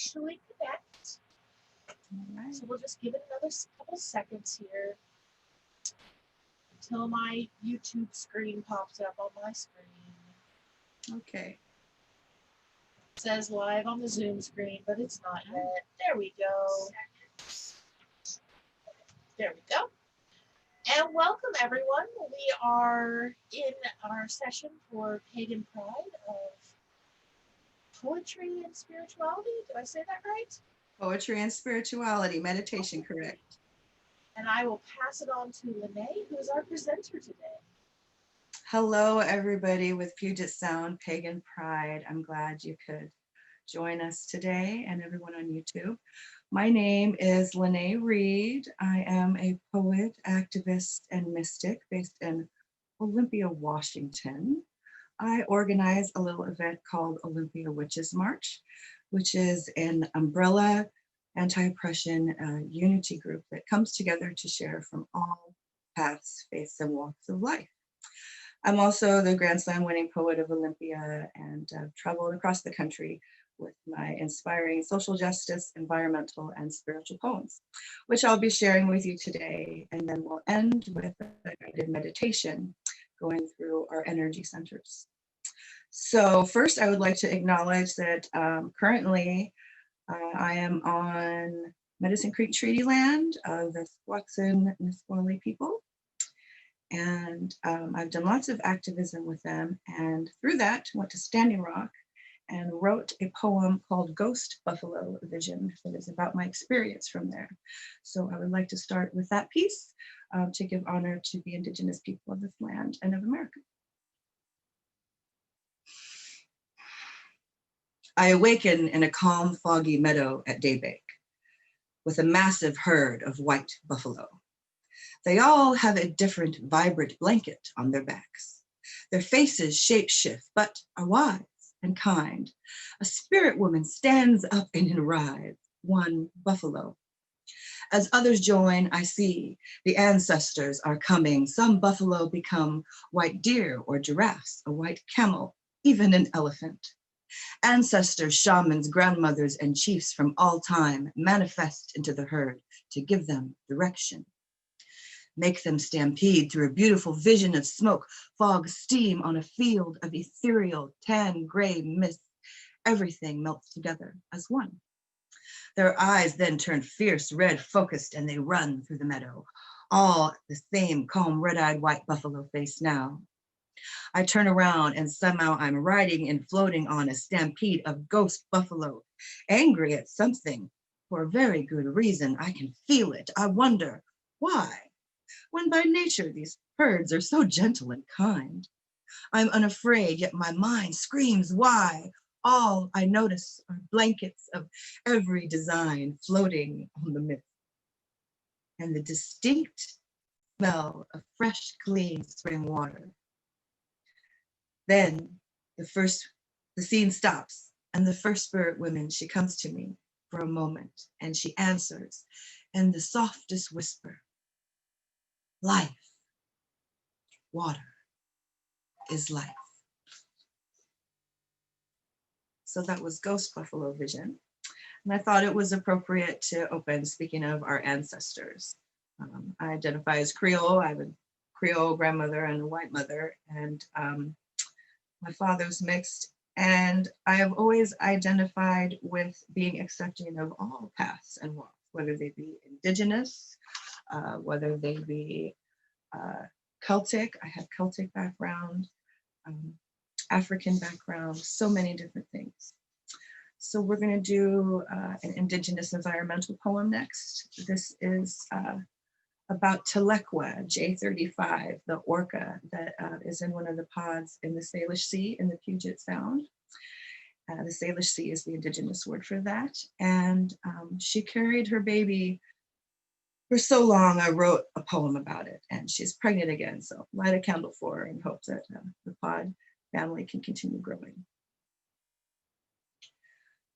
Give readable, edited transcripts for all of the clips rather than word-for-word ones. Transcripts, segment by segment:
actually connect. All right. So we'll just give it another couple seconds here until my YouTube screen pops up on my screen. Okay. It says live on the Zoom screen, but it's not yet. There we go. There we go. And welcome everyone. We are in our session for Pagan Pride of Poetry and Spirituality. Did I say that right? Poetry and spirituality, meditation, correct. And I will pass it on to Lene, who is our presenter today. Hello, everybody with Puget Sound Pagan Pride. I'm glad you could join us today and everyone on YouTube. My name is Lene Reed. I am a poet, activist, and mystic based in Olympia, Washington. I organize a little event called Olympia Witches March, which is an umbrella anti-oppression unity group that comes together to share from all paths, faiths, and walks of life. I'm also the Grand Slam winning poet of Olympia and traveled across the country with my inspiring social justice, environmental, and spiritual poems, which I'll be sharing with you today. And then we'll end with a guided meditation going through our energy centers. So first, I would like to acknowledge that currently I am on Medicine Creek Treaty Land of the Squaxin Nisqually people. And I've done lots of activism with them. And through that, went to Standing Rock and wrote a poem called Ghost Buffalo Vision that is about my experience from there. So I would like to start with that piece to give honor to the indigenous people of this land and of America. I awaken in a calm, foggy meadow at daybreak with a massive herd of white buffalo. They all have a different, vibrant blanket on their backs. Their faces shapeshift, but are wise and kind. A spirit woman stands up and rides one buffalo. As others join, I see the ancestors are coming. Some buffalo become white deer or giraffes, a white camel, even an elephant. Ancestors, shamans, grandmothers, and chiefs from all time manifest into the herd to give them direction. Make them stampede through a beautiful vision of smoke, fog, steam on a field of ethereal, tan, gray mist. Everything melts together as one. Their eyes then turn fierce, red, focused, and they run through the meadow. All the same calm, red-eyed white buffalo face now. I turn around and somehow I'm riding and floating on a stampede of ghost buffalo, angry at something for a very good reason. I can feel it. I wonder why, when by nature these herds are so gentle and kind. I'm unafraid, yet my mind screams why. All I notice are blankets of every design floating on the mist, and the distinct smell of fresh, clean spring water. Then the scene stops, and the first spirit woman, she comes to me for a moment, and she answers in the softest whisper, life, water is life. So that was Ghost Buffalo Vision. And I thought it was appropriate to open speaking of our ancestors. I identify as Creole. I have a Creole grandmother and a white mother, and my father's mixed. And I have always identified with being accepting of all paths and walks, whether they be indigenous, whether they be Celtic. I have Celtic background, African background, so many different things. So we're going to do an indigenous environmental poem next. This is about Telekwa, J35, the orca that is in one of the pods in the Salish Sea in the Puget Sound. The Salish Sea is the indigenous word for that. And she carried her baby for so long, I wrote a poem about it, and she's pregnant again. So light a candle for her in hopes that the pod family can continue growing.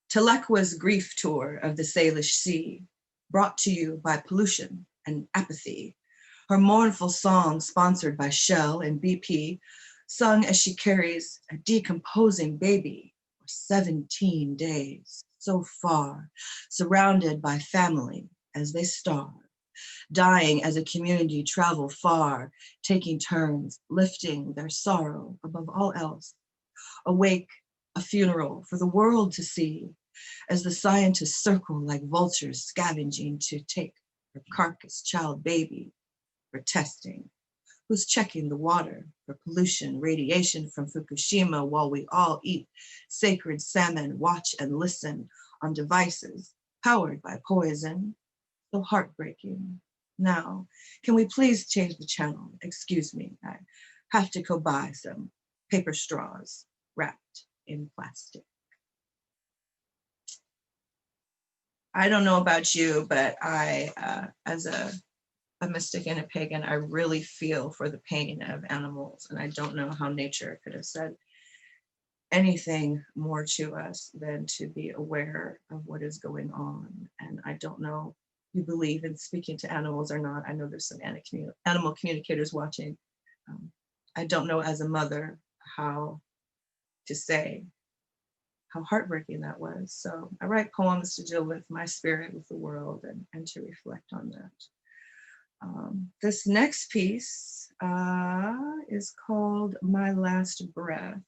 Telekwa's grief tour of the Salish Sea, brought to you by pollution and apathy. Her mournful song, sponsored by Shell and BP, sung as she carries a decomposing baby for 17 days. so far, surrounded by family as they starve, dying as a community travel far, taking turns, lifting their sorrow above all else. Awake, a funeral for the world to see, as the scientists circle like vultures scavenging to take her carcass child baby for testing. Who's checking the water for pollution, radiation from Fukushima while we all eat sacred salmon, watch and listen on devices powered by poison? So heartbreaking. Now, can we please change the channel? Excuse me, I have to go buy some paper straws wrapped in plastic. I don't know about you, but I, as a mystic and a pagan, I really feel for the pain of animals. And I don't know how nature could have said anything more to us than to be aware of what is going on. And I don't know if you believe in speaking to animals or not. I know there's some animal communicators watching. I don't know as a mother how to say how heartbreaking that was. So I write poems to deal with my spirit, with the world, and to reflect on that. This next piece is called My Last Breath.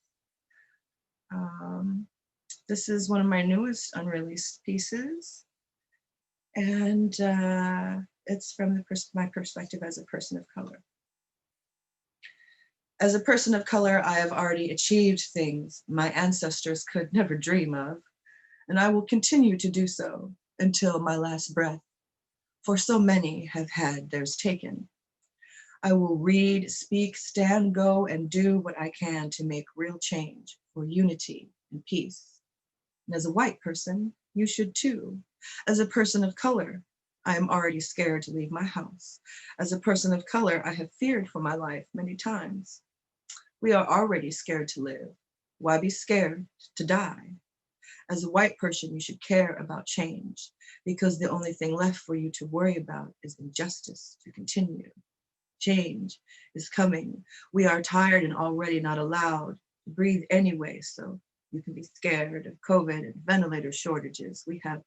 This is one of my newest unreleased pieces, and it's from my perspective as a person of color. As a person of color, I have already achieved things my ancestors could never dream of, and I will continue to do so until my last breath, for so many have had theirs taken. I will read, speak, stand, go, and do what I can to make real change for unity and peace. And as a white person, you should too. As a person of color, I am already scared to leave my house. As a person of color, I have feared for my life many times. We are already scared to live. Why be scared to die? As a white person, you should care about change, because the only thing left for you to worry about is injustice to continue. Change is coming. We are tired and already not allowed to breathe anyway, so you can be scared of COVID and ventilator shortages. We have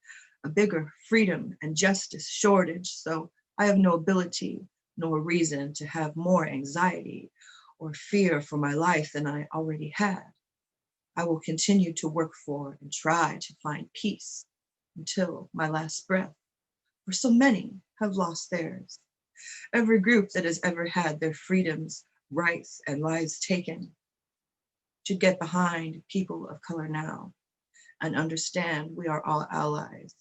a bigger freedom and justice shortage, so I have no ability nor reason to have more anxiety or fear for my life than I already had. I will continue to work for and try to find peace until my last breath, for so many have lost theirs. Every group that has ever had their freedoms, rights, and lives taken should get behind people of color now and understand we are all allies,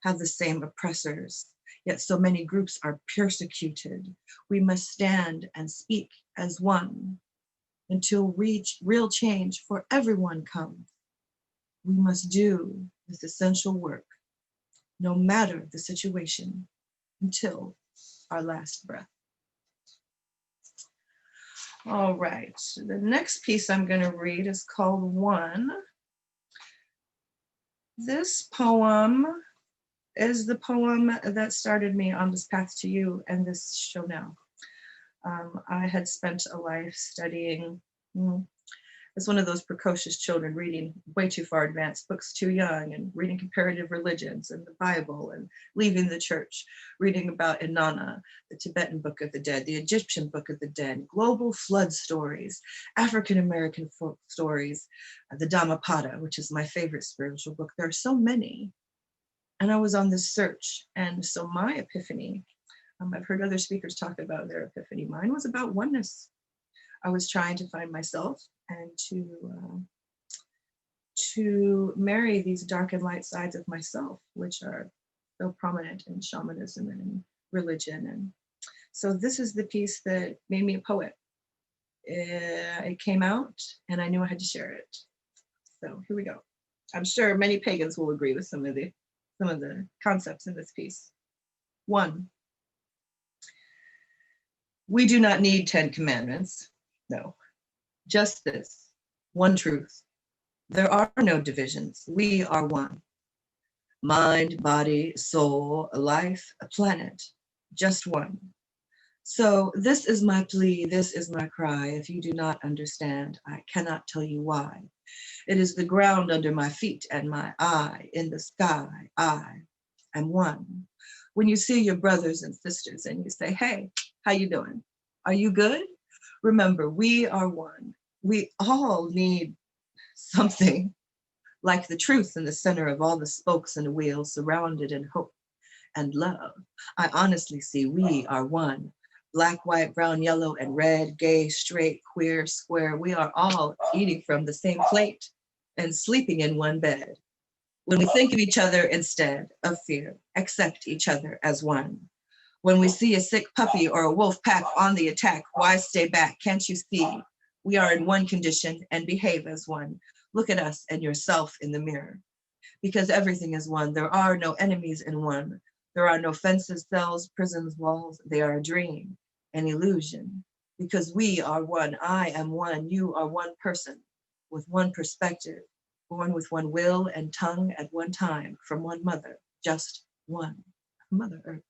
have the same oppressors, yet so many groups are persecuted. We must stand and speak as one until real change for everyone comes. We must do this essential work, no matter the situation, until our last breath. All right, the next piece I'm going to read is called One. This poem is the poem that started me on this path to you and this show now. I had spent a life studying, as one of those precocious children, reading way too far advanced books too young, and reading comparative religions and the Bible, and leaving the church, reading about Inanna, the Tibetan Book of the Dead, the Egyptian Book of the Dead, global flood stories, African-American folk stories, the Dhammapada, which is my favorite spiritual book. There are so many. And I was on this search. And so my epiphany, I've heard other speakers talk about their epiphany. Mine was about oneness. I was trying to find myself and to marry these dark and light sides of myself, which are so prominent in shamanism and in religion. And so this is the piece that made me a poet. It came out and I knew I had to share it. So here we go. I'm sure many pagans will agree with some of the concepts in this piece. One, we do not need 10 commandments. No, just this, one truth. There are no divisions. We are one. Mind, body, soul, a life, a planet, just one. So this is my plea, this is my cry. If you do not understand, I cannot tell you why. It is the ground under my feet and my eye in the sky. I am one. When you see your brothers and sisters and you say, hey, how you doing? Are you good? Remember, we are one. We all need something like the truth in the center of all the spokes and wheels, surrounded in hope and love. I honestly see we are one. Black, white, brown, yellow, and red, gay, straight, queer, square. We are all eating from the same plate and sleeping in one bed. When we think of each other instead of fear, accept each other as one. When we see a sick puppy or a wolf pack on the attack, why stay back? Can't you see? We are in one condition and behave as one. Look at us and yourself in the mirror. Because everything is one. There are no enemies in one. There are no fences, cells, prisons, walls. They are a dream, an illusion. Because we are one. I am one. You are one person with one perspective, born with one will and tongue at one time, from one mother, just one Mother Earth.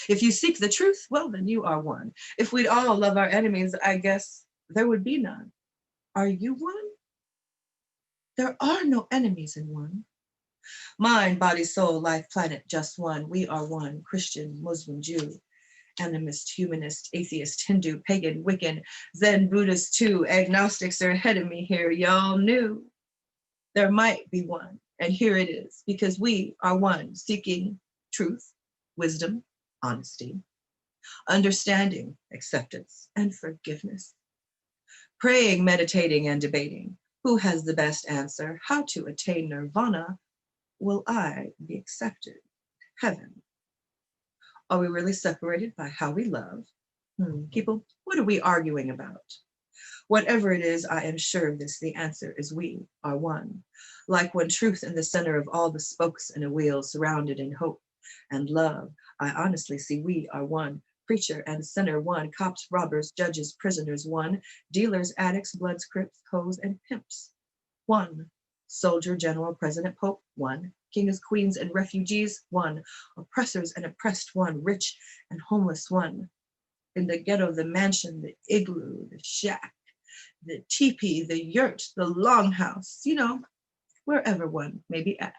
If you seek the truth, well, then you are one. If we'd all love our enemies, I guess there would be none. Are you one? There are no enemies in one. Mind, body, soul, life, planet, just one. We are one. Christian, Muslim, Jew, animist, humanist, atheist, Hindu, pagan, Wiccan, Zen, Buddhist too. Agnostics are ahead of me here. Y'all knew there might be one. And here it is, because we are one, seeking truth, wisdom, honesty, understanding, acceptance, and forgiveness. Praying, meditating, and debating. Who has the best answer? How to attain nirvana? Will I be accepted? Heaven. Are we really separated by how we love? People, what are we arguing about? Whatever it is, I am sure of this, the answer is we are one. Like one truth in the center of all the spokes in a wheel, surrounded in hope and love, I honestly see we are one. Preacher and sinner one, cops, robbers, judges, prisoners one, dealers, addicts, bloods, crips, hoes, and pimps one. Soldier, general, president, pope one. Kings, queens, and refugees one. Oppressors and oppressed one. Rich and homeless one. In the ghetto, the mansion, the igloo, the shack, the teepee, the yurt, the longhouse, wherever one may be at.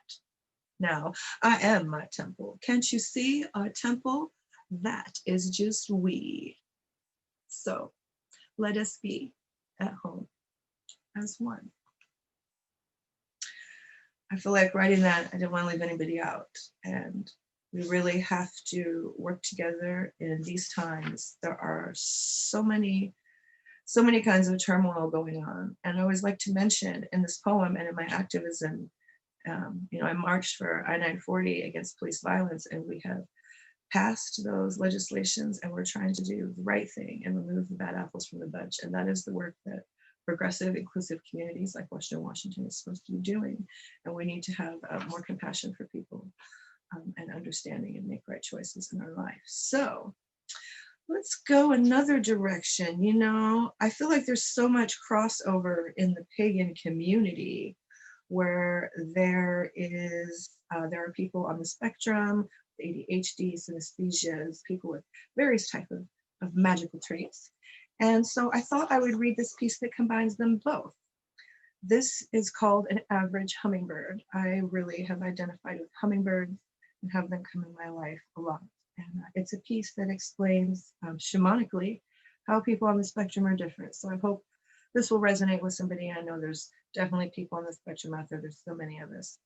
Now, I am my temple. Can't you see our temple? That is just we. So let us be at home as one. I feel like writing that, I didn't want to leave anybody out. And we really have to work together in these times. There are so many kinds of turmoil going on. And I always like to mention in this poem and in my activism, I marched for I-940 against police violence, and we have passed those legislations, and we're trying to do the right thing and remove the bad apples from the bunch. And that is the work that progressive, inclusive communities like Western Washington is supposed to be doing. And we need to have more compassion for people and understanding and make right choices in our life. So let's go another direction. I feel like there's so much crossover in the pagan community where there are people on the spectrum, ADHD, synesthesias, people with various types of magical traits. And so I thought I would read this piece that combines them both. This is called An Average Hummingbird. I really have identified with hummingbirds and have them come in my life a lot. And it's a piece that explains shamanically how people on the spectrum are different. So I hope this will resonate with somebody. I know there's definitely people on the spectrum out there. There's so many of us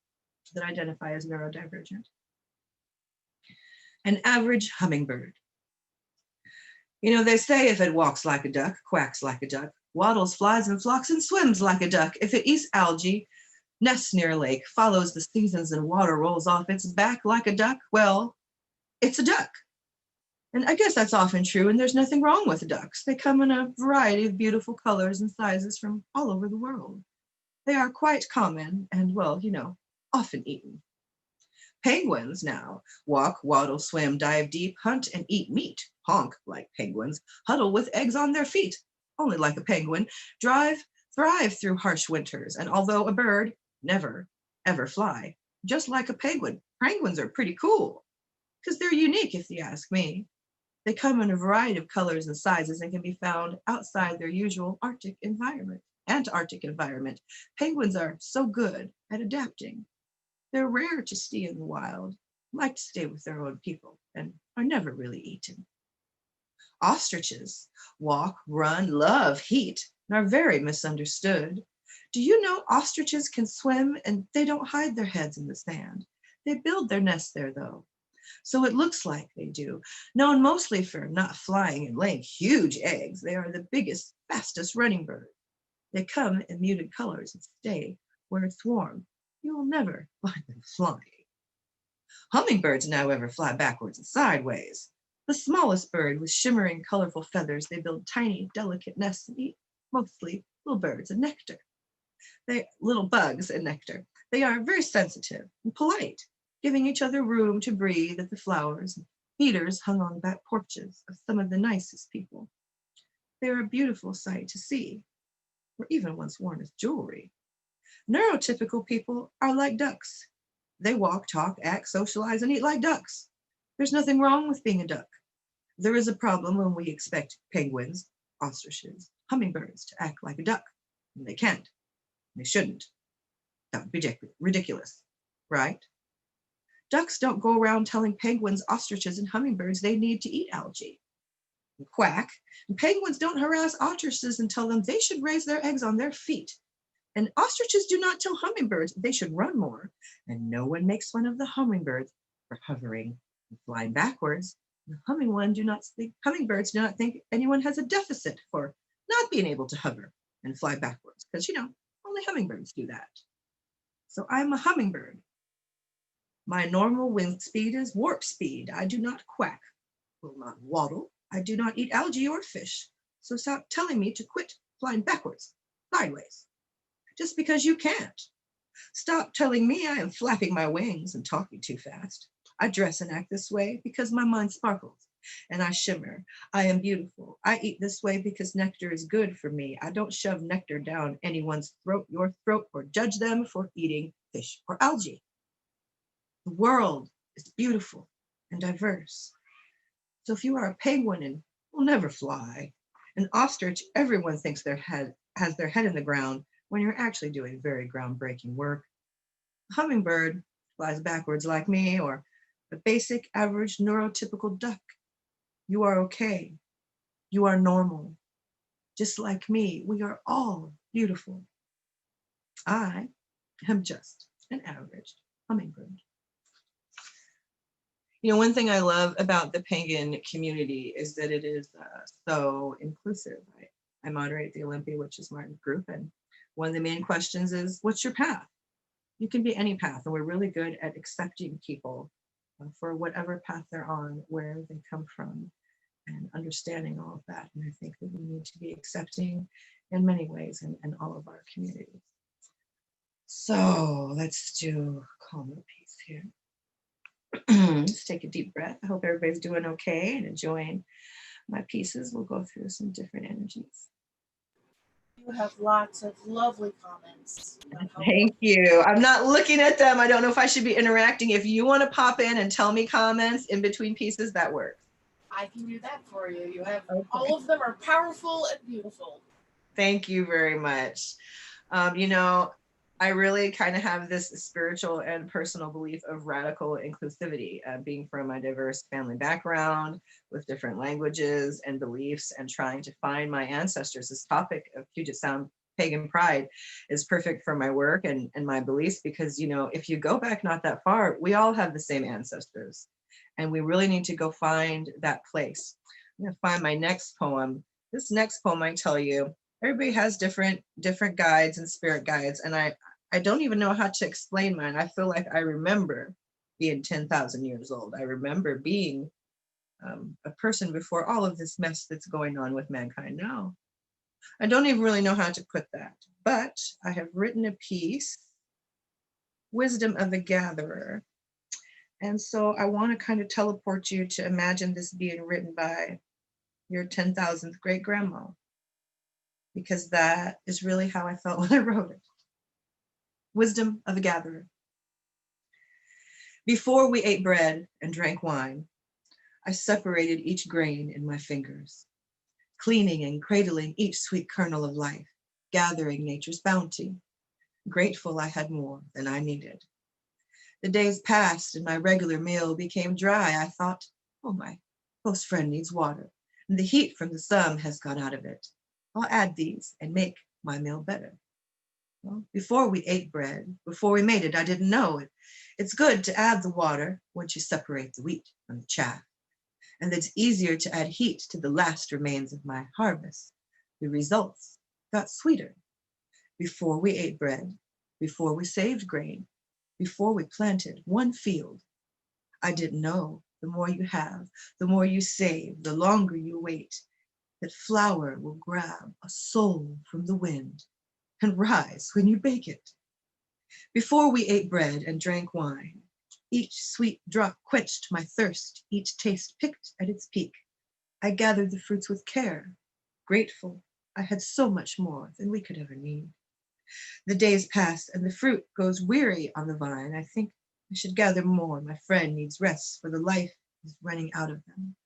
that identify as neurodivergent. An average hummingbird. They say if it walks like a duck, quacks like a duck, waddles, flies, and flocks, and swims like a duck, if it eats algae, nests near a lake, follows the seasons and water rolls off its back like a duck, well, it's a duck. And I guess that's often true, and there's nothing wrong with ducks. They come in a variety of beautiful colors and sizes from all over the world. They are quite common and, often eaten. Penguins now walk, waddle, swim, dive deep, hunt, and eat meat, honk like penguins, huddle with eggs on their feet, only like a penguin, thrive through harsh winters, and although a bird, never, ever fly, just like a penguin. Penguins are pretty cool, because they're unique if you ask me. They come in a variety of colors and sizes and can be found outside their usual Arctic environment. Antarctic environment. Penguins are so good at adapting. They're rare to see in the wild, like to stay with their own people, and are never really eaten. Ostriches walk, run, love heat, and are very misunderstood. Do you know ostriches can swim and they don't hide their heads in the sand? They build their nests there though. So it looks like they do. Known mostly for not flying and laying huge eggs, they are the biggest, fastest running bird. They come in muted colors and stay where it's warm. You will never find them flying. Hummingbirds, however, fly backwards and sideways. The smallest bird with shimmering, colorful feathers, they build tiny, delicate nests and eat mostly little birds and nectar. Little bugs and nectar. They are very sensitive and polite, giving each other room to breathe at the flowers and feeders hung on the back porches of some of the nicest people. They are a beautiful sight to see, or even once worn as jewelry. Neurotypical people are like ducks. They walk, talk, act, socialize, and eat like ducks. There's nothing wrong with being a duck. There is a problem when we expect penguins, ostriches, hummingbirds to act like a duck, and they can't. They shouldn't. That would be ridiculous, right? Ducks don't go around telling penguins, ostriches, and hummingbirds they need to eat algae. And quack. And penguins don't harass ostriches and tell them they should raise their eggs on their feet. And ostriches do not tell hummingbirds they should run more. And no one makes fun of the hummingbirds for hovering and flying backwards. The hummingbirds do not think anyone has a deficit for not being able to hover and fly backwards, because only hummingbirds do that. So I'm a hummingbird. My normal wind speed is warp speed. I do not quack, will not waddle. I do not eat algae or fish. So stop telling me to quit flying backwards, sideways, just because you can't. Stop telling me I am flapping my wings and talking too fast. I dress and act this way because my mind sparkles and I shimmer. I am beautiful. I eat this way because nectar is good for me. I don't shove nectar down anyone's throat, your throat, or judge them for eating fish or algae. The world is beautiful and diverse. So if you are a penguin and will never fly, an ostrich, everyone thinks has their head in the ground when you're actually doing very groundbreaking work. A hummingbird flies backwards like me, or a basic average neurotypical duck. You are okay. You are normal. Just like me, we are all beautiful. I am just an average hummingbird. One thing I love about the penguin community is that it is so inclusive. I moderate the Olympia, which is Martin's group, and one of the main questions is, what's your path? You can be any path, and we're really good at accepting people for whatever path they're on, where they come from, and understanding all of that. And I think that we need to be accepting in many ways in all of our communities. So let's do a calmer piece here. Let's take a deep breath. I hope everybody's doing okay and enjoying my pieces. We'll go through some different energies. You have lots of lovely comments. Thank you. I'm not looking at them. I don't know if I should be interacting. If you want to pop in and tell me comments in between pieces, that works. I can do that for you. You have all of them are powerful and beautiful. Thank you very much. I really kind of have this spiritual and personal belief of radical inclusivity, being from a diverse family background with different languages and beliefs, and trying to find my ancestors. This topic of Puget Sound pagan pride is perfect for my work and my beliefs, because, if you go back not that far, we all have the same ancestors, and we really need to go find that place. I'm going to find my next poem. This next poem, I tell you, everybody has different guides and spirit guides, and I don't even know how to explain mine. I feel like I remember being 10,000 years old. I remember being a person before all of this mess that's going on with mankind now. I don't even really know how to put that, but I have written a piece, Wisdom of the Gatherer. And so I want to kind of teleport you to imagine this being written by your 10,000th great grandma, because that is really how I felt when I wrote it. Wisdom of the Gatherer. Before we ate bread and drank wine, I separated each grain in my fingers, cleaning and cradling each sweet kernel of life, gathering nature's bounty, grateful I had more than I needed. The days passed and my regular meal became dry. I thought, oh, my host friend needs water, and the heat from the sun has gone out of it. I'll add these and make my meal better. Well, before we ate bread, before we made it, I didn't know it. It's good to add the water once you separate the wheat from the chaff, and it's easier to add heat to the last remains of my harvest. The results got sweeter. Before we ate bread, before we saved grain, before we planted one field, I didn't know the more you have, the more you save, the longer you wait, that flour will grab a soul from the wind and rise when you bake it. Before we ate bread and drank wine, each sweet drop quenched my thirst, each taste picked at its peak. I gathered the fruits with care, grateful I had so much more than we could ever need. The days pass and the fruit goes weary on the vine. I think I should gather more. My friend needs rest, for the life is running out of them.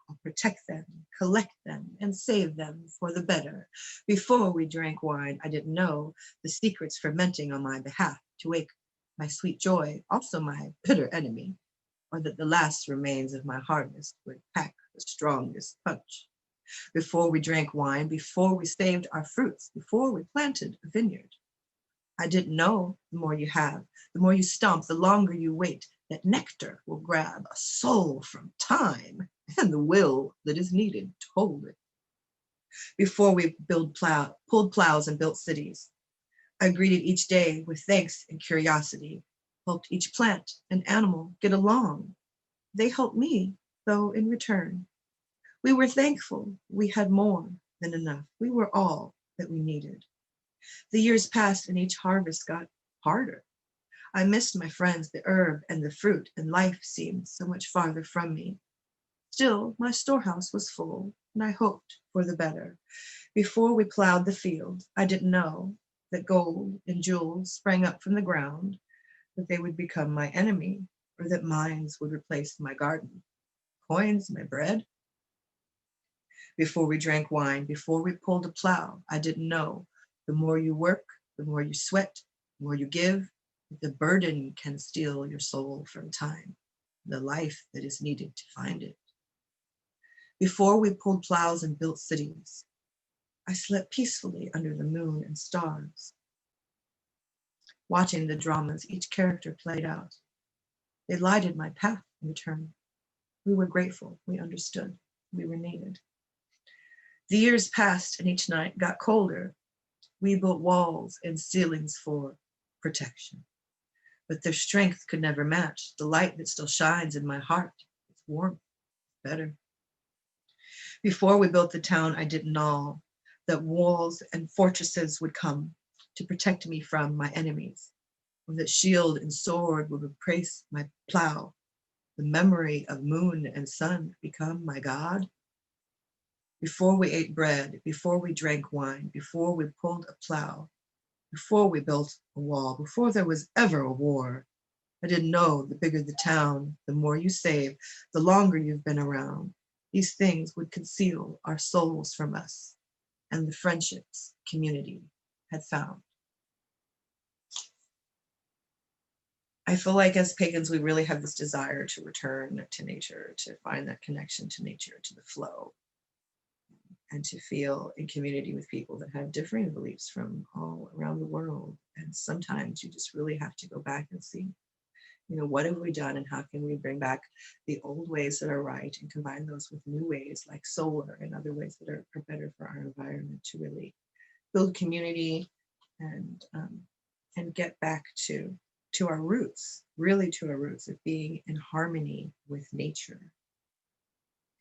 I'll protect them, collect them, and save them for the better. Before we drank wine, I didn't know the secrets fermenting on my behalf to wake my sweet joy, also my bitter enemy, or that the last remains of my harvest would pack the strongest punch. Before we drank wine, before we saved our fruits, before we planted a vineyard, I didn't know the more you have, the more you stomp, the longer you wait, that nectar will grab a soul from time and the will that is needed to hold it. Before we pulled plows and built cities, I greeted each day with thanks and curiosity, helped each plant and animal get along. They helped me, though, in return. We were thankful we had more than enough. We were all that we needed. The years passed and each harvest got harder. I missed my friends, the herb and the fruit, and life seemed so much farther from me. Still, my storehouse was full, and I hoped for the better. Before we plowed the field, I didn't know that gold and jewels sprang up from the ground, that they would become my enemy, or that mines would replace my garden. Coins, my bread. Before we drank wine, before we pulled a plow, I didn't know the more you work, the more you sweat, the more you give, the burden can steal your soul from time, the life that is needed to find it. Before we pulled plows and built cities, I slept peacefully under the moon and stars, watching the dramas each character played out. They lighted my path in return. We were grateful, we understood, we were needed. The years passed and each night got colder. We built walls and ceilings for protection, but their strength could never match the light that still shines in my heart. It's warm, better. Before we built the town, I didn't know that walls and fortresses would come to protect me from my enemies, or that shield and sword would replace my plow, the memory of moon and sun become my God. Before we ate bread, before we drank wine, before we pulled a plow, before we built a wall, before there was ever a war, I didn't know the bigger the town, the more you save, the longer you've been around. These things would conceal our souls from us and the friendships community had found. I feel like as pagans, we really have this desire to return to nature, to find that connection to nature, to the flow, and to feel in community with people that have differing beliefs from all around the world. And sometimes you just really have to go back and see, what have we done and how can we bring back the old ways that are right and combine those with new ways like solar and other ways that are better for our environment to really build community and get back to our roots, really to our roots of being in harmony with nature.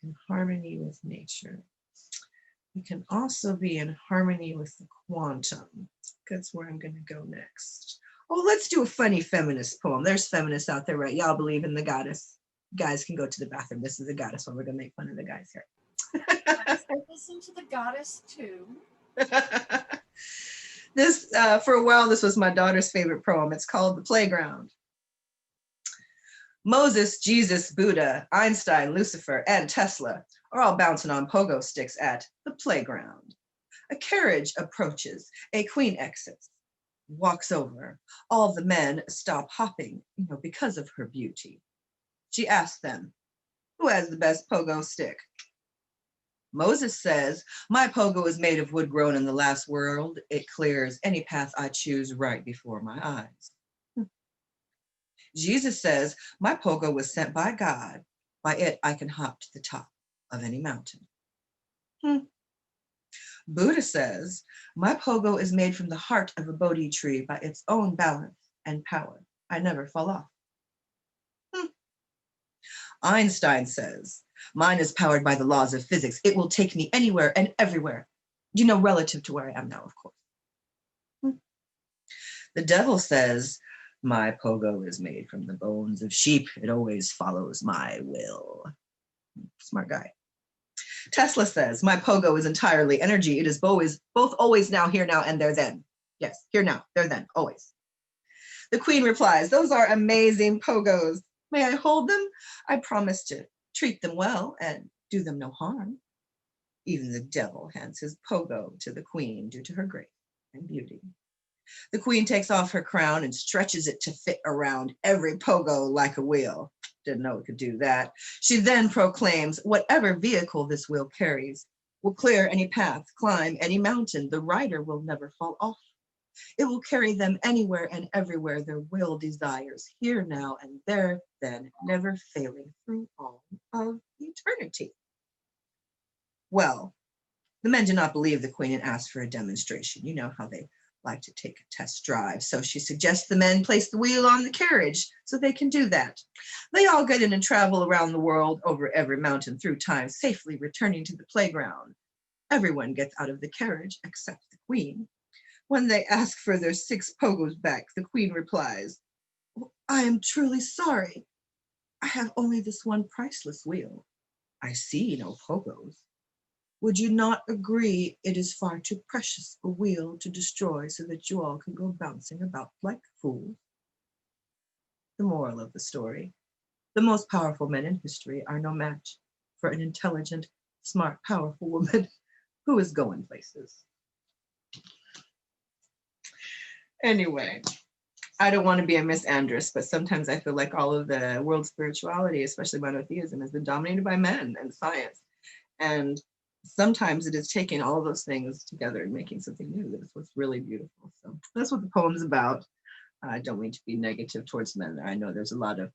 In harmony with nature. We can also be in harmony with the quantum. That's where I'm going to go next. Oh, let's do a funny feminist poem. There's feminists out there, right? Y'all believe in the goddess. Guys can go to the bathroom. This is a goddess one. We're going to make fun of the guys here. I listen to the goddess too. This, for a while, this was my daughter's favorite poem. It's called The Playground. Moses, Jesus, Buddha, Einstein, Lucifer, and Tesla are all bouncing on pogo sticks at the playground. A carriage approaches, a queen exits, walks over. All the men stop hopping, because of her beauty. She asks them, who has the best pogo stick? Moses says, my pogo is made of wood grown in the last world. It clears any path I choose right before my eyes. Jesus says, my pogo was sent by God. By it, I can hop to the top of any mountain. Buddha says, my pogo is made from the heart of a Bodhi tree by its own balance and power. I never fall off. Einstein says, mine is powered by the laws of physics. It will take me anywhere and everywhere, relative to where I am now, of course. The devil says, my pogo is made from the bones of sheep. It always follows my will. Smart guy. Tesla says, my pogo is entirely energy. It is both always now, here now, and there then. Yes, here now, there then, always. The queen replies, those are amazing pogos. May I hold them? I promise to treat them well and do them no harm. Even the devil hands his pogo to the queen due to her grace and beauty. The queen takes off her crown and stretches it to fit around every pogo like a wheel. Didn't know it could do that. She then proclaims, whatever vehicle this wheel carries will clear any path, climb any mountain. The rider will never fall off. It will carry them anywhere and everywhere their will desires, here now and there then, never failing through all of eternity. Well, the men did not believe the queen and asked for a demonstration. You know how they like to take a test drive. So she suggests the men place the wheel on the carriage so they can do that. They all get in and travel around the world, over every mountain through time, safely returning to the playground. Everyone gets out of the carriage except the queen. When they ask for their 6 pogos back, the queen replies, I am truly sorry. I have only this one priceless wheel. I see no pogos. Would you not agree it is far too precious a wheel to destroy so that you all can go bouncing about like fools? The moral of the story, the most powerful men in history are no match for an intelligent, smart, powerful woman who is going places. Anyway, I don't want to be a misandrist, but sometimes I feel like all of the world spirituality, especially monotheism, has been dominated by men and science. And sometimes it is taking all of those things together and making something new. That's what's really beautiful. So that's what the poem's about. I don't mean to be negative towards men. I know there's a lot of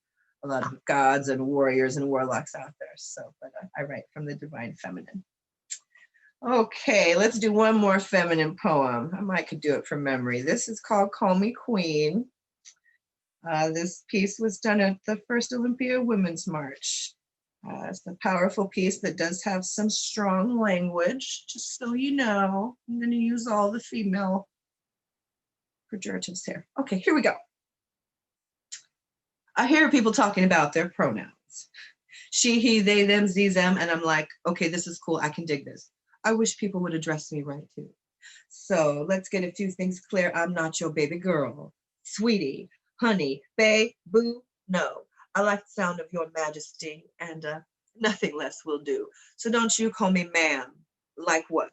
gods and warriors and warlocks out there. So, but I write from the divine feminine. Okay, let's do one more feminine poem. I might could do it from memory. This is called Call Me Queen. This piece was done at the first Olympia Women's March. It's a powerful piece that does have some strong language, just so you know. I'm going to use all the female pejoratives here. Okay, here we go. I hear people talking about their pronouns. She, he, they, them, ze, them, and I'm like, okay, this is cool. I can dig this. I wish people would address me right too. So let's get a few things clear. I'm not your baby girl, sweetie, honey, bae, boo, no. I like the sound of your majesty, and nothing less will do. So don't you call me ma'am. Like what?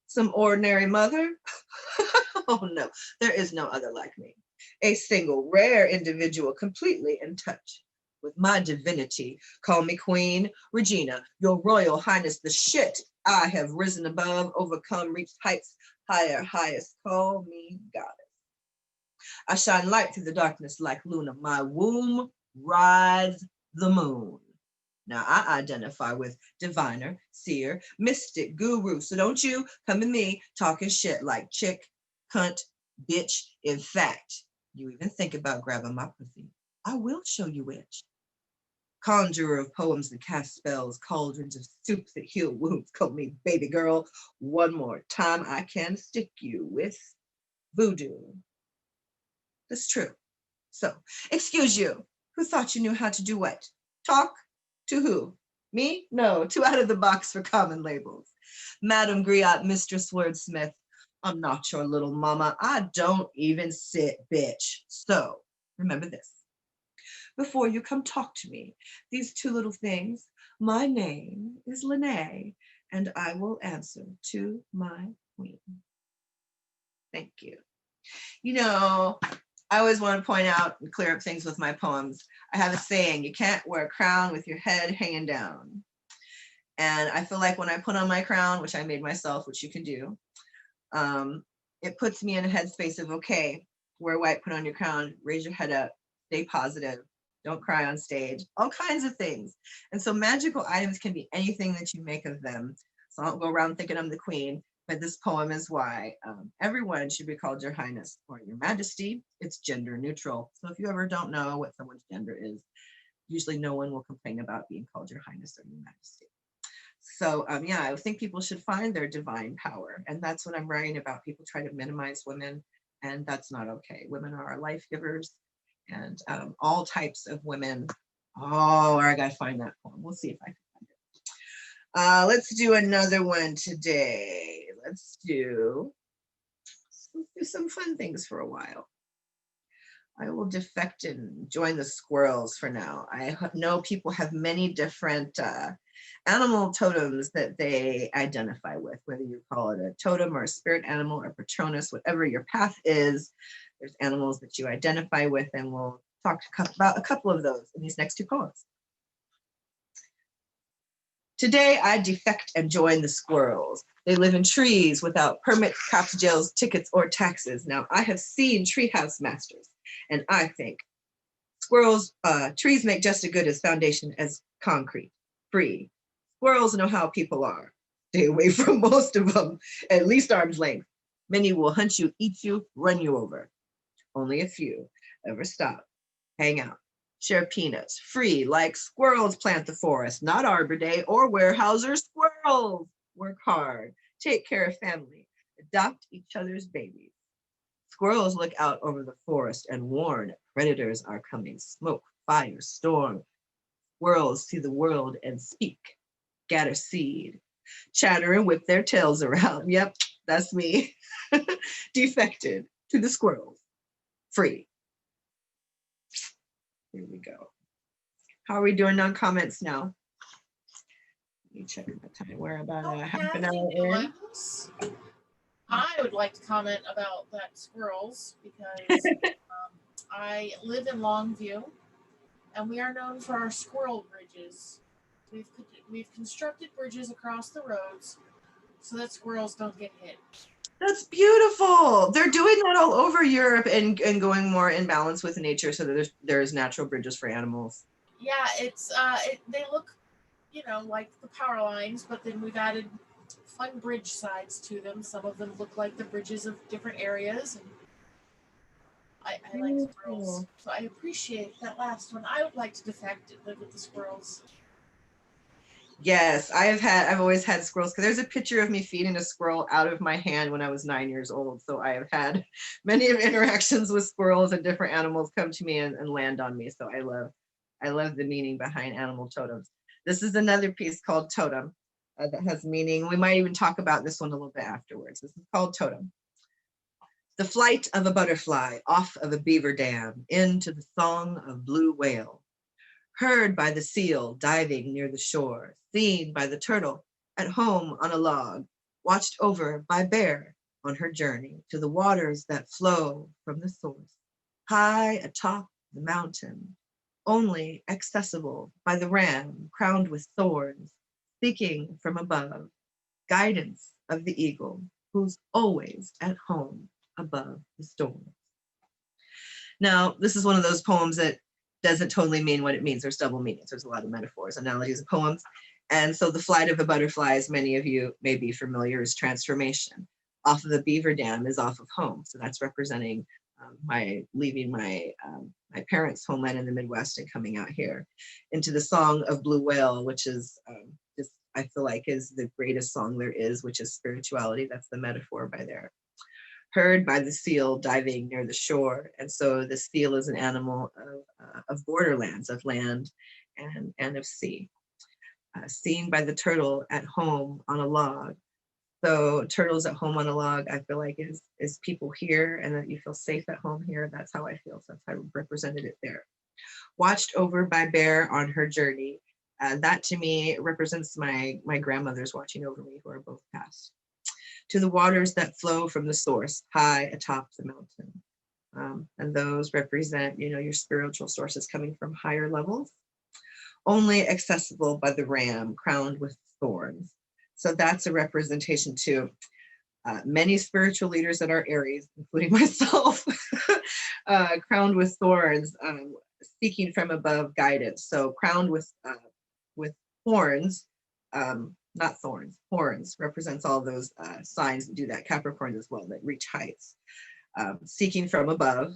Some ordinary mother? Oh no, there is no other like me. A single, rare individual completely in touch with my divinity. Call me Queen Regina, your royal highness, the shit I have risen above, overcome, reached heights higher, highest. Call me goddess. I shine light through the darkness like Luna. My womb rides the moon. Now I identify with diviner, seer, mystic, guru. So don't you come to me talking shit like chick, cunt, bitch. In fact, you even think about grabbing my pussy, I will show you which. Conjurer of poems that cast spells, cauldrons of soup that heal wounds. Call me baby girl. One more time I can stick you with voodoo. That's true. So, excuse you. Who thought you knew how to do what? Talk? To who? Me? No, too out of the box for common labels. Madam Griot, Mistress Wordsmith, I'm not your little mama. I don't even sit, bitch. So, remember this. before you come talk to me. These two little things. My name is Lene, and I will answer to my queen. Thank you. You know, I always want to point out and clear up things with my poems. I have a saying, you can't wear a crown with your head hanging down. And I feel like when I put on my crown, which I made myself, which you can do, it puts me in a headspace of, okay, wear white, put on your crown, raise your head up, stay positive, don't cry on stage, all kinds of things. And so magical items can be anything that you make of them. So I don't go around thinking I'm the queen, but this poem is why everyone should be called your highness or your majesty. It's gender neutral. So if you ever don't know what someone's gender is, usually no one will complain about being called your highness or your majesty. So yeah, I think people should find their divine power. And that's what I'm writing about. People try to minimize women, and that's not okay. Women are our life givers, and all types of women. Oh, I gotta find that poem. We'll see if I can find it. Let's do another one today. Let's do some fun things for a while. I will defect and join the squirrels for now. I know people have many different animal totems that they identify with, whether you call it a totem or a spirit animal or patronus, whatever your path is. There's animals that you identify with, and we'll talk about a couple of those in these next two poems. Today, I defect and join the squirrels. They live in trees without permits, cops, jails, tickets, or taxes. Now, I have seen treehouse masters, and I think squirrels, trees make just as good as foundation as concrete, free. Squirrels know how people are. Stay away from most of them, at least arm's length. Many will hunt you, eat you, run you over. Only a few ever stop, hang out, share peanuts, free, like squirrels plant the forest, not Arbor Day or Weyerhaeuser. Squirrels work hard, take care of family, adopt each other's babies. Squirrels look out over the forest and warn predators are coming. Smoke, fire, storm. Squirrels see the world and speak, gather seed, chatter and whip their tails around. Yep, that's me. Defected to the squirrels. Free. Here we go. How are we doing on comments now? Let me check my time. We're about half an hour in. I would like to comment about that squirrels because I live in Longview, and we are known for our squirrel bridges. We've constructed bridges across the roads so that squirrels don't get hit. That's beautiful. They're doing that all over Europe and going more in balance with nature so that there's natural bridges for animals. Yeah, they look, like the power lines, but then we've added fun bridge sides to them. Some of them look like the bridges of different areas. And I like squirrels, so I appreciate that last one. I would like to defect and live with the squirrels. Yes, I've always had squirrels, because there's a picture of me feeding a squirrel out of my hand when I was 9 years old. So I have had many of interactions with squirrels, and different animals come to me and land on me. So I love the meaning behind animal totems. This is another piece called Totem that has meaning. We might even talk about this one a little bit afterwards. This is called Totem. The flight of a butterfly off of a beaver dam into the song of blue whale. Heard by the seal diving near the shore, seen by the turtle at home on a log, watched over by bear on her journey to the waters that flow from the source, high atop the mountain, only accessible by the ram crowned with thorns, speaking from above, guidance of the eagle, who's always at home above the storm. Now, this is one of those poems that doesn't totally mean what it means. There's double meanings. There's a lot of metaphors, analogies, and poems. And so the flight of a butterfly, as many of you may be familiar, is transformation. Off of the beaver dam is off of home. So that's representing my leaving my parents' homeland in the Midwest and coming out here into the song of blue whale, which is just, I feel like, is the greatest song there is, which is spirituality. That's the metaphor by there. Heard by the seal diving near the shore. And so the seal is an animal of borderlands, of land and of sea. Seen by the turtle at home on a log. So turtles at home on a log, I feel like is people here, and that you feel safe at home here. That's how I feel. So that's how I represented it there. Watched over by Bear on her journey. That to me represents my grandmothers watching over me who are both passed. To the waters that flow from the source high atop the mountain. And those represent, your spiritual sources coming from higher levels, only accessible by the ram crowned with thorns. So that's a representation too. Many spiritual leaders that are Aries, including myself, crowned with thorns, seeking from above guidance. So crowned with horns, not thorns, horns represents all those signs that do that. Capricorn as well, that reach heights. Seeking from above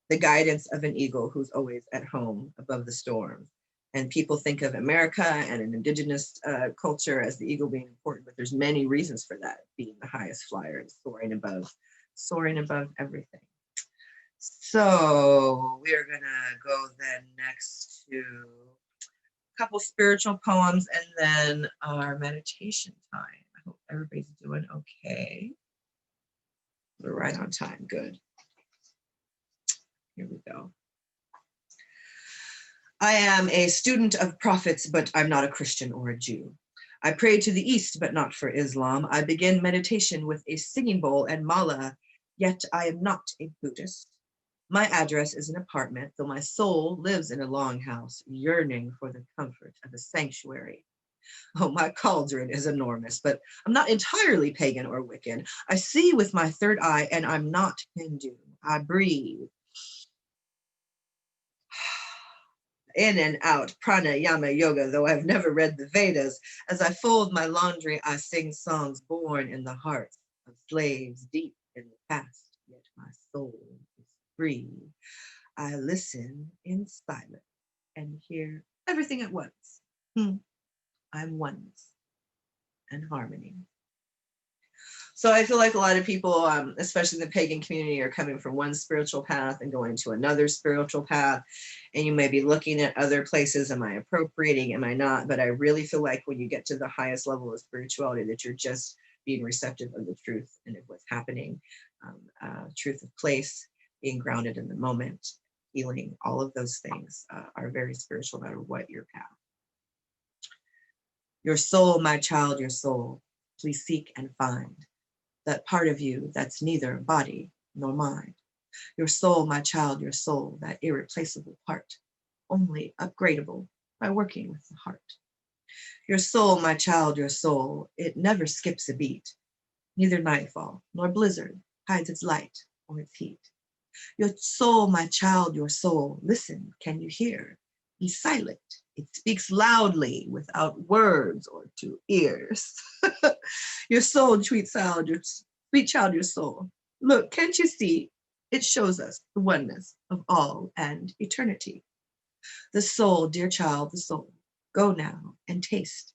the guidance of an eagle who's always at home above the storm. And people think of America and an indigenous culture as the eagle being important, but there's many reasons for that, being the highest flyer, soaring above everything. So we're gonna go then next to a couple spiritual poems and then our meditation time. I hope everybody's doing okay. We're right on time, good. Here we go. I am a student of prophets, but I'm not a Christian or a Jew. I pray to the East, but not for Islam. I begin meditation with a singing bowl and mala, yet I am not a Buddhist. My address is an apartment, though my soul lives in a longhouse, yearning for the comfort of a sanctuary. Oh, my cauldron is enormous, but I'm not entirely pagan or Wiccan. I see with my third eye, and I'm not Hindu. I breathe in and out, pranayama yoga, though I've never read the Vedas. As I fold my laundry, I sing songs born in the hearts of slaves deep in the past, yet my soul is free. I listen in silence and hear everything at once. I'm oneness and harmony. So I feel like a lot of people, especially in the pagan community, are coming from one spiritual path and going to another spiritual path. And you may be looking at other places. Am I appropriating? Am I not? But I really feel like when you get to the highest level of spirituality, that you're just being receptive of the truth and of what's happening. Truth of place, being grounded in the moment, healing, all of those things are very spiritual, no matter what your path. Your soul, my child, your soul, please seek and find that part of you that's neither body nor mind. Your soul, my child, your soul, that irreplaceable part, only upgradable by working with the heart. Your soul, my child, your soul, it never skips a beat. Neither nightfall nor blizzard hides its light or its heat. Your soul, my child, your soul, listen, can you hear? Be silent. It speaks loudly without words or to ears. Your soul, sweet child, your soul. Look, can't you see? It shows us the oneness of all and eternity. The soul, dear child, the soul, go now and taste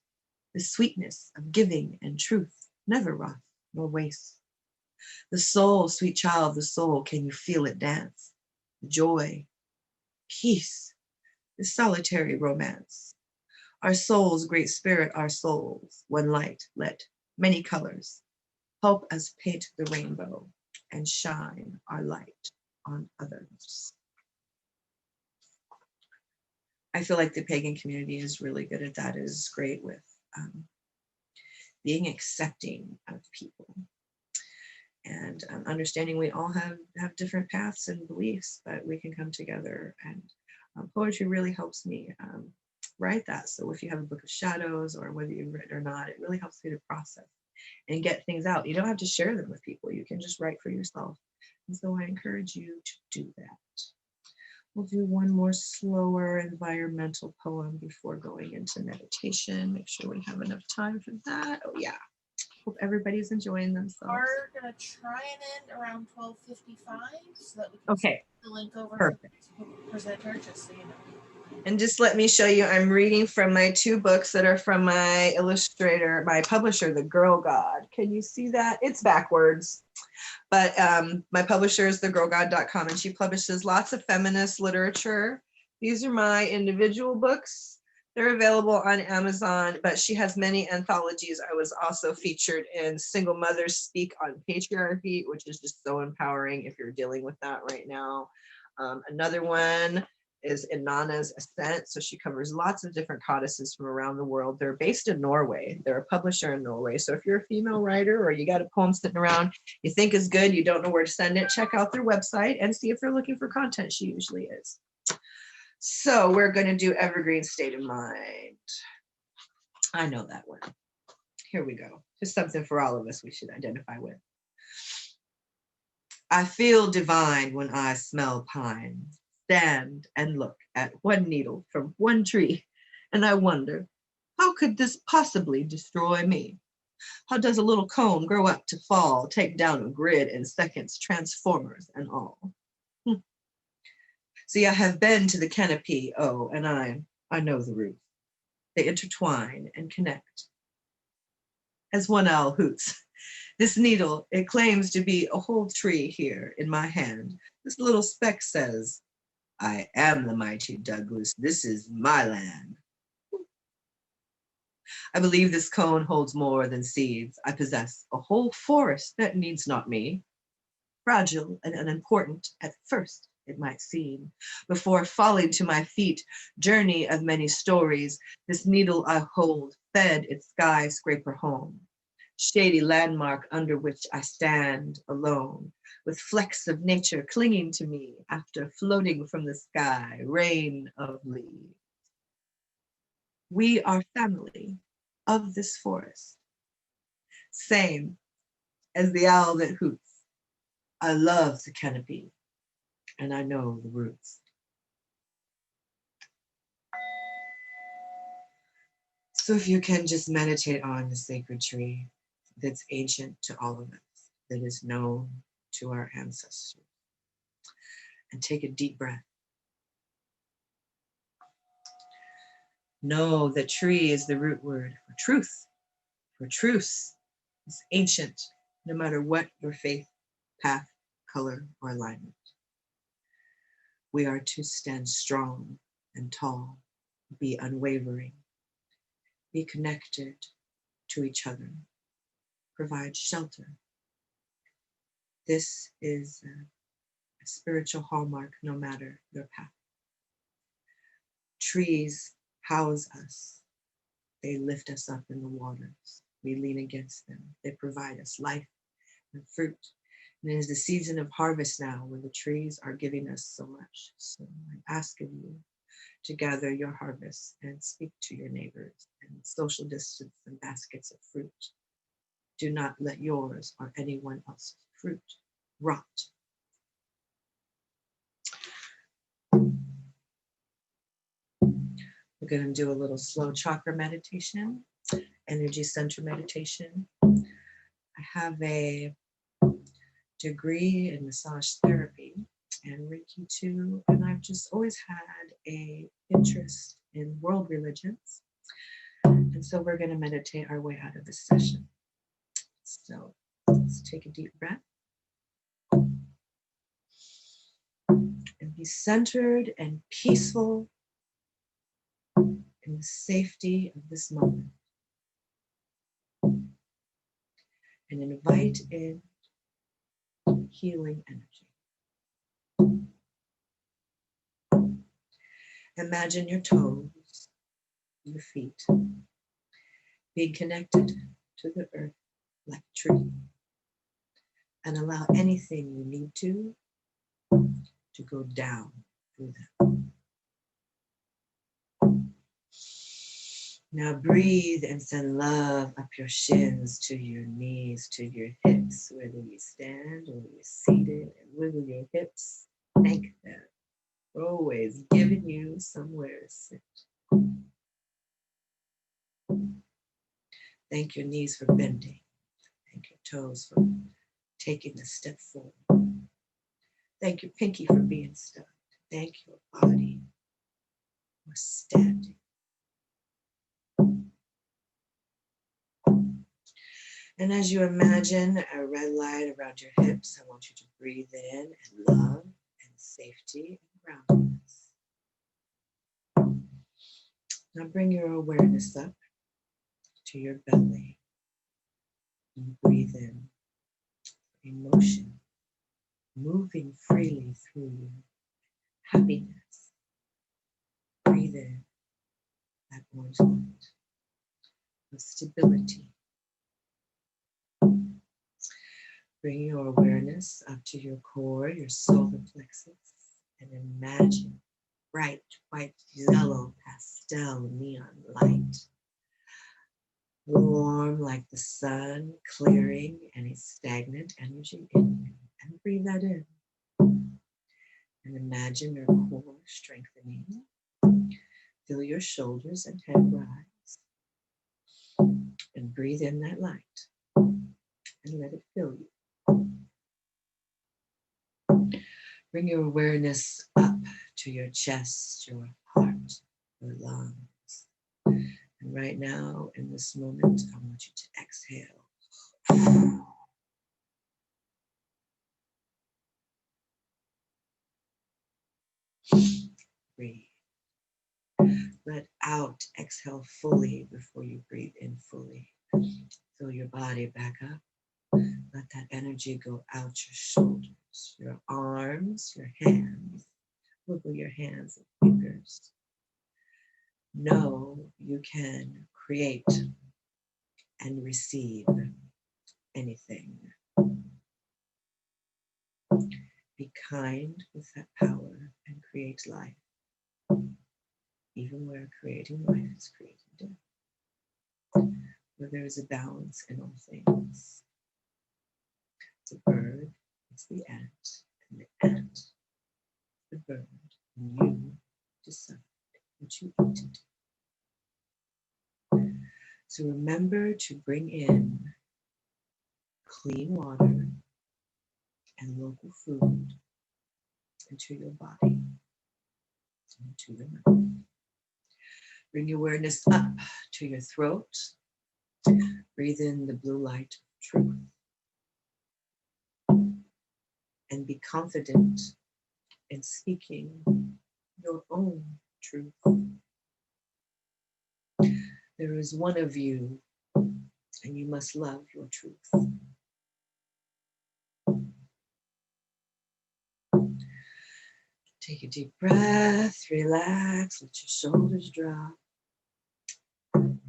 the sweetness of giving and truth, never wrath nor waste. The soul, sweet child, the soul, can you feel it dance? Joy, peace, the solitary romance. Our souls, great spirit, our souls, one light, let many colors help us paint the rainbow and shine our light on others. I feel like the pagan community is really good at that. It is great with being accepting of people and understanding we all have different paths and beliefs, but we can come together. And poetry really helps me write that. So if you have a book of shadows, or whether you've written or not, it really helps me to process and get things out. You don't have to share them with people. You can just write for yourself. And so I encourage you to do that. We'll do one more slower environmental poem before going into meditation. Make sure we have enough time for that. Oh yeah. Hope everybody's enjoying themselves. We're gonna try and end around 12:55 so that we can Okay. send the link over Perfect. to the presenter, just so you know. And just let me show you, I'm reading from my two books that are from my illustrator, my publisher, The Girl God. Can you see that? It's backwards. But my publisher is thegirlgod.com, and she publishes lots of feminist literature. These are my individual books. They're available on Amazon, but she has many anthologies. I was also featured in Single Mothers Speak on Patriarchy, which is just so empowering if you're dealing with that right now. Another one is Inanna's Ascent. So she covers lots of different goddesses from around the world. They're based in Norway. They're a publisher in Norway. So if you're a female writer or you got a poem sitting around you think is good, you don't know where to send it, check out their website and see if they're looking for content. She usually is. So we're going to do Evergreen State of Mind. I know that one. Here we go. Just something for all of us we should identify with. I feel divine when I smell pine, stand and look at one needle from one tree, and I wonder, how could this possibly destroy me? How does a little cone grow up to fall, take down a grid in seconds, transformers and all? See, I have been to the canopy, oh, and I know the roots. They intertwine and connect. As one owl hoots, this needle, it claims to be a whole tree here in my hand. This little speck says, I am the mighty Douglas. This is my land. I believe this cone holds more than seeds. I possess a whole forest that needs not me. Fragile and unimportant at first, it might seem. Before falling to my feet, journey of many stories, this needle I hold fed its skyscraper home. Shady landmark under which I stand alone, with flecks of nature clinging to me after floating from the sky, rain of leaves. We are family of this forest, same as the owl that hoots. I love the canopy, and I know the roots. So if you can just meditate on the sacred tree that's ancient to all of us, that is known to our ancestors, and take a deep breath. Know that tree is the root word for truth, for truce. It's ancient, no matter what your faith, path, color, or alignment. We are to stand strong and tall, be unwavering, be connected to each other, provide shelter. This is a spiritual hallmark, no matter your path. Trees house us. They lift us up in the waters. We lean against them. They provide us life and fruit. And it is the season of harvest now when the trees are giving us so much. So I ask of you to gather your harvest and speak to your neighbors and social distance and baskets of fruit. Do not let yours or anyone else's fruit rot. We're going to do a little slow chakra meditation, energy center meditation. I have a degree in massage therapy and Reiki too, and I've just always had an interest in world religions. And so we're going to meditate our way out of this session. So let's take a deep breath and be centered and peaceful in the safety of this moment. And invite in healing energy. Imagine your toes, your feet, being connected to the earth like a tree. And allow anything you need to go down through them. Now breathe and send love up your shins to your knees, to your hips, whether you stand or you're seated, and wiggle your hips. Thank them for always giving you somewhere to sit. Thank your knees for bending. Thank your toes for taking a step forward. Thank your pinky for being stuck. Thank your body for standing. And as you imagine a red light around your hips, I want you to breathe in and love and safety and groundedness. Now bring your awareness up to your belly and breathe in emotion moving freely through you, happiness, breathe in that orange light of stability. Bring your awareness up to your core, your solar plexus, and imagine bright white, yellow, pastel, neon light. Warm like the sun, clearing any stagnant energy in you. And breathe that in. And imagine your core strengthening. Feel your shoulders and head rise. And breathe in that light. And let it fill you. Bring your awareness up to your chest, your heart, your lungs. And right now, in this moment, I want you to exhale. Breathe. Let out, exhale fully before you breathe in fully. Fill your body back up. Let that energy go out your shoulders, your arms, your hands. Wiggle your hands and fingers. Know you can create and receive anything. Be kind with that power and create life. Even where creating life is creating death. Where there is a balance in all things. It's a bird, it's the ant, and the ant, the bird, and you decide what you eat today. So remember to bring in clean water and local food into your body, into your mouth. Bring your awareness up to your throat. Breathe in the blue light of truth. And be confident in speaking your own truth. There is one of you, and you must love your truth. Take a deep breath, relax, let your shoulders drop.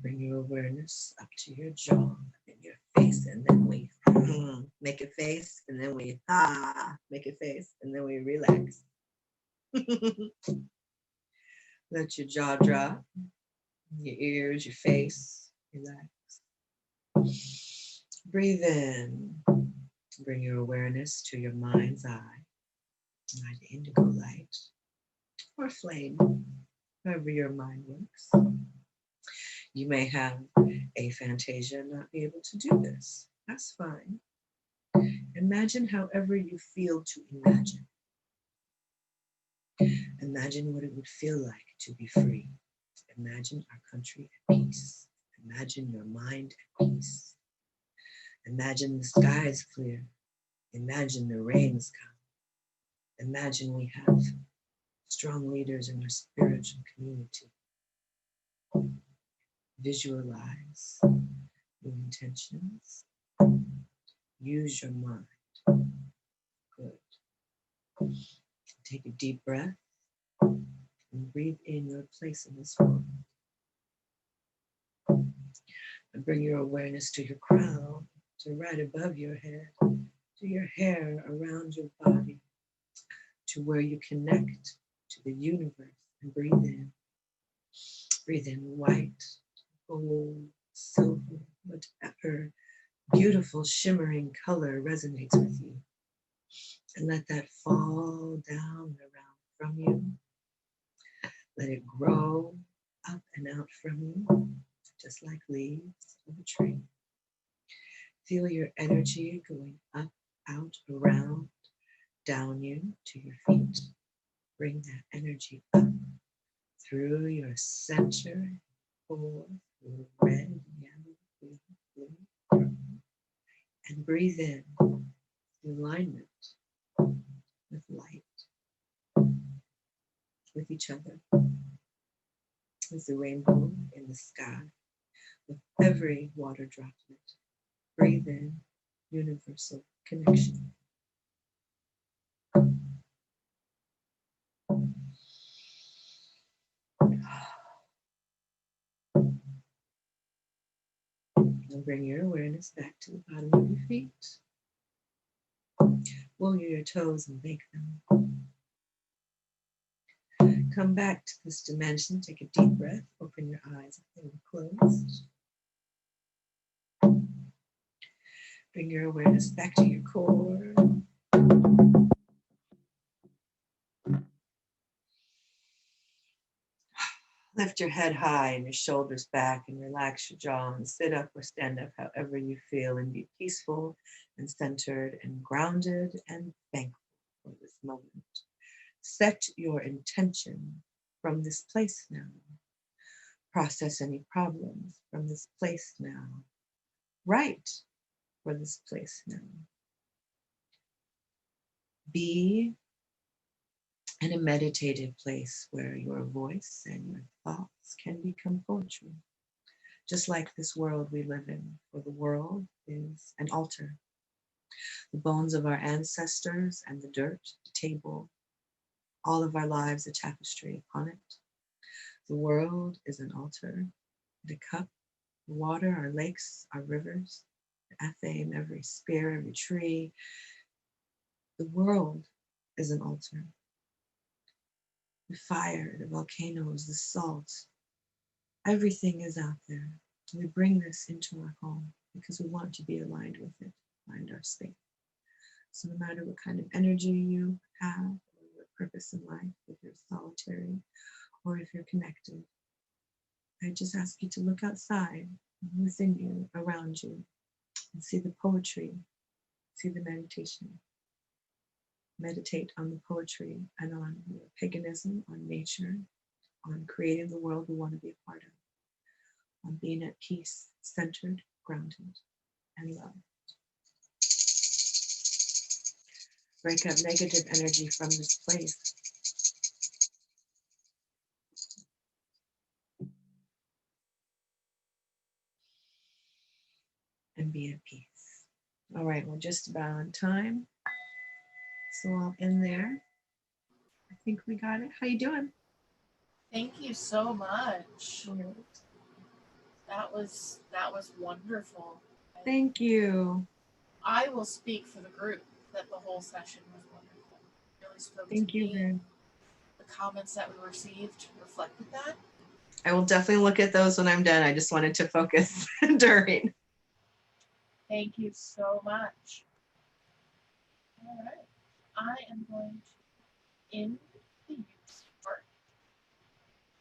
Bring your awareness up to your jaw and your face, and then we make a face, and then we make a face, and then we relax. Let your jaw drop, your ears, your face, relax. Breathe in. Bring your awareness to your mind's eye, the indigo light, or flame, however your mind works. You may have aphantasia and not be able to do this. That's fine. Imagine however you feel to imagine. Imagine what it would feel like to be free. Imagine our country at peace. Imagine your mind at peace. Imagine the sky is clear. Imagine the rains come. Imagine we have strong leaders in our spiritual community. Visualize your intentions. Use your mind. Good. Take a deep breath and breathe in your place in this world. And bring your awareness to your crown, to right above your head, to your hair around your body, to where you connect to the universe, and breathe in. Breathe in white, gold, silver, whatever beautiful shimmering color resonates with you. And let that fall down around from you. Let it grow up and out from you, just like leaves of a tree. Feel your energy going up, out, around, down you to your feet. Bring that energy up through your center, forth, through red, yellow, green, blue, purple. And breathe in alignment with light, with each other, with the rainbow in the sky, with every water droplet. Breathe in universal connection. And bring your awareness back to the bottom of your feet. Roll your toes and bake them. Come back to this dimension. Take a deep breath. Open your eyes if they were closed. Bring your awareness back to your core. Lift your head high and your shoulders back and relax your jaw and sit up or stand up however you feel and be peaceful and centered and grounded and thankful for this moment. Set your intention from this place now. Process any problems from this place now. Write for this place now. Be in a meditative place where your voice and your thoughts can become poetry. Just like this world we live in, for the world is an altar. The bones of our ancestors and the dirt, the table, all of our lives a tapestry upon it. The world is an altar, the cup, the water, our lakes, our rivers, the athame, every spear, every tree. The world is an altar. The fire, the volcanoes, the salt, everything is out there. We bring this into our home because we want to be aligned with it, find our space. So no matter what kind of energy you have, or what purpose in life, if you're solitary or if you're connected, I just ask you to look outside, within you, around you, and see the poetry, see the meditation. Meditate on the poetry and on your paganism, on nature, on creating the world we want to be a part of, on being at peace, centered, grounded, and loved. Break up negative energy from this place. And be at peace. All right, we're just about on time. So I'll end there. I think we got it. How you doing? Thank you so much. All right. That was wonderful. Thank you. I will speak for the group that the whole session was wonderful. It really spoke Thank to you, me. Vern. The comments that we received reflected that. I will definitely look at those when I'm done. I just wanted to focus during. Thank you so much. All right. I am going to end